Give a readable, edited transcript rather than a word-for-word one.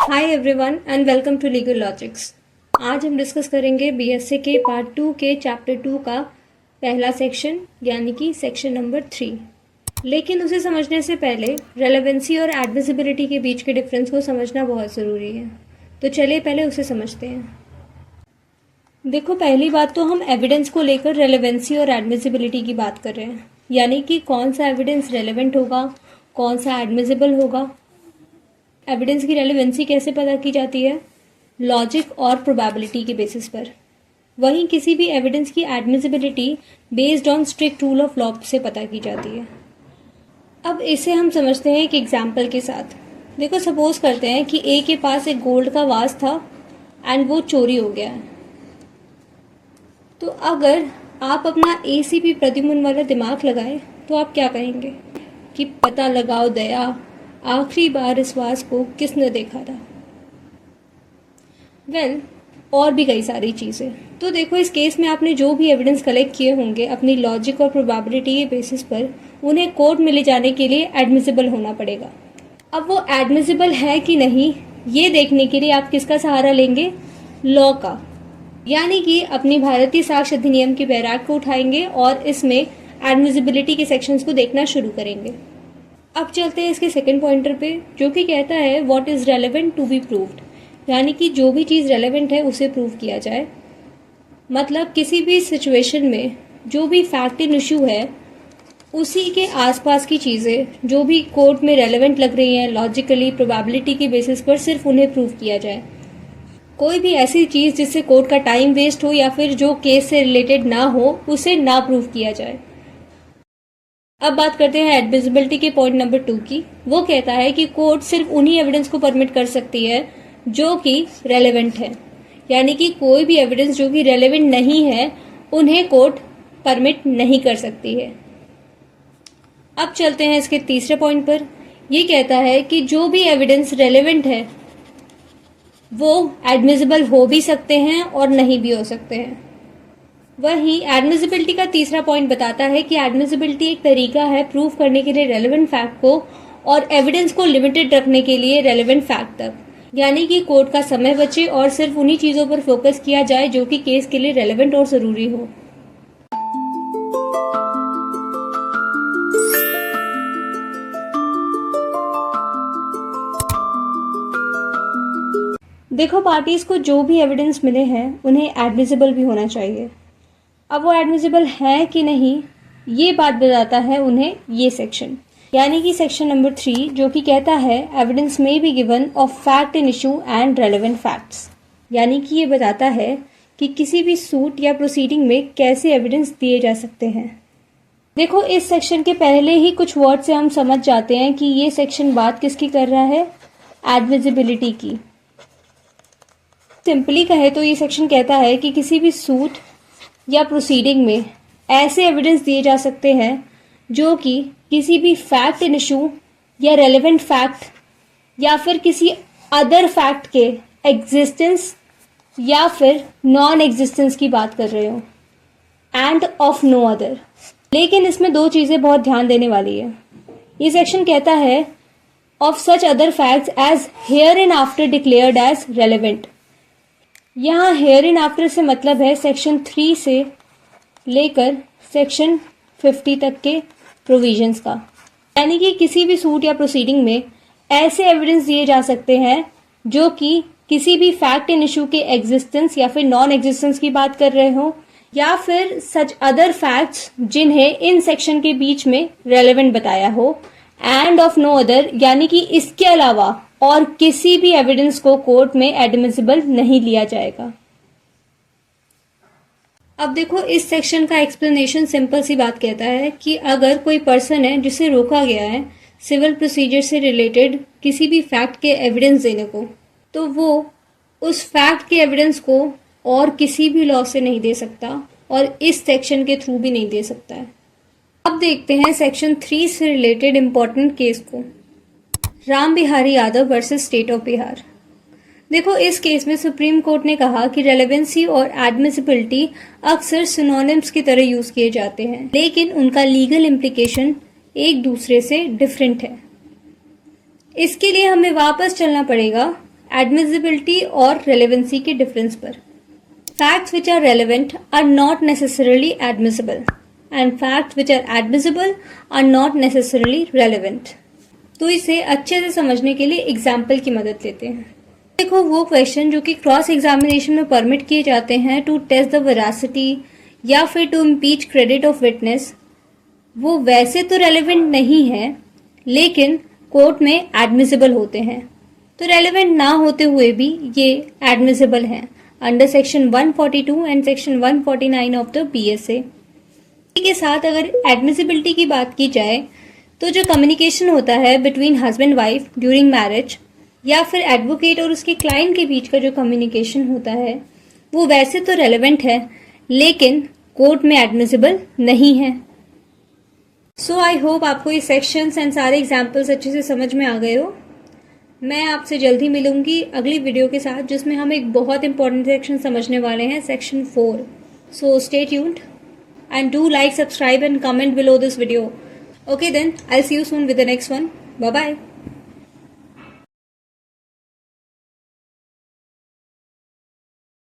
Hi everyone and welcome to legal logics. आज हम discuss करेंगे बीएसए के पार्ट 2 के चैप्टर 2 का पहला सेक्शन यानी कि सेक्शन नंबर 3। लेकिन उसे समझने से पहले रेलेवेंसी और एडमिसिबिलिटी के बीच के डिफरेंस को समझना बहुत ज़रूरी है। तो चलिए पहले उसे समझते हैं। देखो, पहली बात तो हम एविडेंस को लेकर रेलेवेंसी और एडमिसिबिलिटी की बात कर रहे हैं, यानी कि कौन सा एविडेंस रेलेवेंट होगा, कौन सा एडमिसिबल होगा। एविडेंस की रेलेवेंसी कैसे पता की जाती है? लॉजिक और प्रोबेबिलिटी के बेसिस पर। वहीं किसी भी एविडेंस की admissibility based on strict rule of law से पता की जाती है। अब इसे हम समझते हैं एक एग्जाम्पल के साथ। देखो, सपोज करते हैं कि ए के पास एक गोल्ड का वाज था एंड वो चोरी हो गया है। तो अगर आप अपना एसीपी प्रद्युम्न वाला दिमाग लगाएं तो आप क्या कहेंगे कि पता लगाओ दया, आखिरी बार इस वाज को किसने देखा था। और भी कई सारी चीज़ें। तो देखो, इस केस में आपने जो भी एविडेंस कलेक्ट किए होंगे अपनी लॉजिक और प्रोबेबिलिटी के बेसिस पर, उन्हें कोर्ट में ले जाने के लिए एडमिसिबल होना पड़ेगा। अब वो एडमिसिबल है कि नहीं, ये देखने के लिए आप किसका सहारा लेंगे? लॉ का। यानी कि अपनी भारतीय साक्ष्य अधिनियम की बैराग को उठाएंगे और इसमें एडमिसिबिलिटी के सेक्शंस को देखना शुरू करेंगे। अब चलते हैं इसके सेकंड पॉइंटर पे, जो कि कहता है what is relevant to be proved, यानी कि जो भी चीज़ रेलेवेंट है उसे प्रूव किया जाए। मतलब किसी भी सिचुएशन में जो भी फैक्ट इन इशू है उसी के आसपास की चीज़ें जो भी कोर्ट में रेलेवेंट लग रही हैं लॉजिकली प्रोबेबिलिटी की बेसिस पर, सिर्फ उन्हें प्रूव किया जाए। कोई भी ऐसी चीज़ जिससे कोर्ट का टाइम वेस्ट हो या फिर जो केस से रिलेटेड ना हो उसे ना प्रूव किया जाए। अब बात करते हैं एडमिसिबिलिटी के पॉइंट नंबर 2 की। वो कहता है कि कोर्ट सिर्फ उन्हीं एविडेंस को परमिट कर सकती है जो कि रेलेवेंट है, यानी कि कोई भी एविडेंस जो कि रेलेवेंट नहीं है उन्हें कोर्ट परमिट नहीं कर सकती है। अब चलते हैं इसके तीसरे पॉइंट पर। ये कहता है कि जो भी एविडेंस रेलेवेंट है वो एडमिसिबल हो भी सकते हैं और नहीं भी हो सकते हैं। वहीं एडमिसिबिलिटी का तीसरा पॉइंट बताता है कि एडमिसिबिलिटी एक तरीका है प्रूव करने के लिए रेलेवेंट फैक्ट को और एविडेंस को लिमिटेड रखने के लिए रेलेवेंट फैक्ट तक, यानी कि कोर्ट का समय बचे और सिर्फ उन्हीं चीज़ों पर फोकस किया जाए जो कि केस के लिए रेलेवेंट और ज़रूरी हो। देखो, पार्टीज को जो भी एविडेंस मिले हैं उन्हें एडमिसिबल भी होना चाहिए। अब वो एडमिसिबल है कि नहीं, ये बात बताता है उन्हें ये सेक्शन, यानी कि सेक्शन नंबर 3, जो कि कहता है एविडेंस में be given of fact in issue and relevant facts. यानी कि ये बताता है कि किसी भी सूट या प्रोसीडिंग में कैसे एविडेंस दिए जा सकते हैं। देखो, इस सेक्शन के पहले ही कुछ वर्ड से हम समझ जाते हैं कि ये सेक्शन बात किसकी कर रहा है? एडमिसिबिलिटी की। सिंपली कहे तो ये सेक्शन कहता है कि किसी भी सूट या प्रोसीडिंग में ऐसे एविडेंस दिए जा सकते हैं जो कि किसी भी फैक्ट इन इशू या रेलेवेंट फैक्ट या फिर किसी अदर फैक्ट के एग्जिस्टेंस या फिर नॉन एग्जिस्टेंस की बात कर रहे हो, एंड ऑफ नो अदर। लेकिन इसमें दो चीज़ें बहुत ध्यान देने वाली है। ये सेक्शन कहता है of such other facts as hereinafter declared as relevant. यहाँ हेयर इन आफ्टर से मतलब है सेक्शन 3 से लेकर सेक्शन 50 तक के प्रोविजंस का, यानी कि किसी भी सूट या प्रोसीडिंग में ऐसे एविडेंस दिए जा सकते हैं जो कि किसी भी फैक्ट इन इशू के एग्जिस्टेंस या फिर नॉन एग्जिस्टेंस की बात कर रहे हो, या फिर सच अदर फैक्ट्स जिन्हें इन सेक्शन के बीच में रेलेवेंट बताया हो, एंड ऑफ नो अदर, यानी कि इसके अलावा और किसी भी एविडेंस को कोर्ट में एडमिसिबल नहीं लिया जाएगा। अब देखो, इस सेक्शन का एक्सप्लेनेशन सिंपल सी बात कहता है कि अगर कोई पर्सन है जिसे रोका गया है सिविल प्रोसीजर से रिलेटेड किसी भी फैक्ट के एविडेंस देने को, तो वो उस फैक्ट के एविडेंस को और किसी भी लॉ से नहीं दे सकता और इस सेक्शन के थ्रू भी नहीं दे सकता है। अब देखते हैं सेक्शन 3 से रिलेटेड इंपॉर्टेंट केस को, Ram Bihari Yadav versus state of Bihar. देखो, इस केस में सुप्रीम कोर्ट ने कहा कि रेलेवेंसी और एडमिसिबिलिटी अक्सर सिनोनिम्स की तरह यूज किए जाते हैं, लेकिन उनका लीगल इम्प्लीकेशन एक दूसरे से डिफरेंट है। इसके लिए हमें वापस चलना पड़ेगा एडमिसिबिलिटी और रेलेवेंसी के डिफरेंस पर। Facts which are relevant are not necessarily admissible and facts which are admissible are not necessarily relevant. तो इसे अच्छे से समझने के लिए एग्जाम्पल की मदद लेते हैं। देखो, वो क्वेश्चन जो कि क्रॉस एग्जामिनेशन में परमिट किए जाते हैं टू टेस्ट द वेरासिटी या फिर to impeach credit of witness, वो वैसे तो रेलेवेंट नहीं है लेकिन कोर्ट में एडमिसिबल होते हैं। तो रेलेवेंट ना होते हुए भी ये एडमिसिबल हैं under section 142 and section 149 of the PSA। के साथ अगर एडमिसिबिलिटी की बात की जाए तो जो कम्युनिकेशन होता है between husband wife during marriage या फिर एडवोकेट और उसके क्लाइंट के बीच का जो कम्युनिकेशन होता है वो वैसे तो रेलेवेंट है लेकिन कोर्ट में एडमिसिबल नहीं है। सो आई होप आपको ये सेक्शंस एंड सारे एग्जाम्पल्स अच्छे से समझ में आ गए हो। मैं आपसे जल्दी मिलूंगी अगली वीडियो के साथ जिसमें हम एक बहुत इंपॉर्टेंट सेक्शन समझने वाले हैं, section 4। So stay tuned and do like, subscribe and comment below this video. Okay then, I'll see you soon with the next one. Bye bye.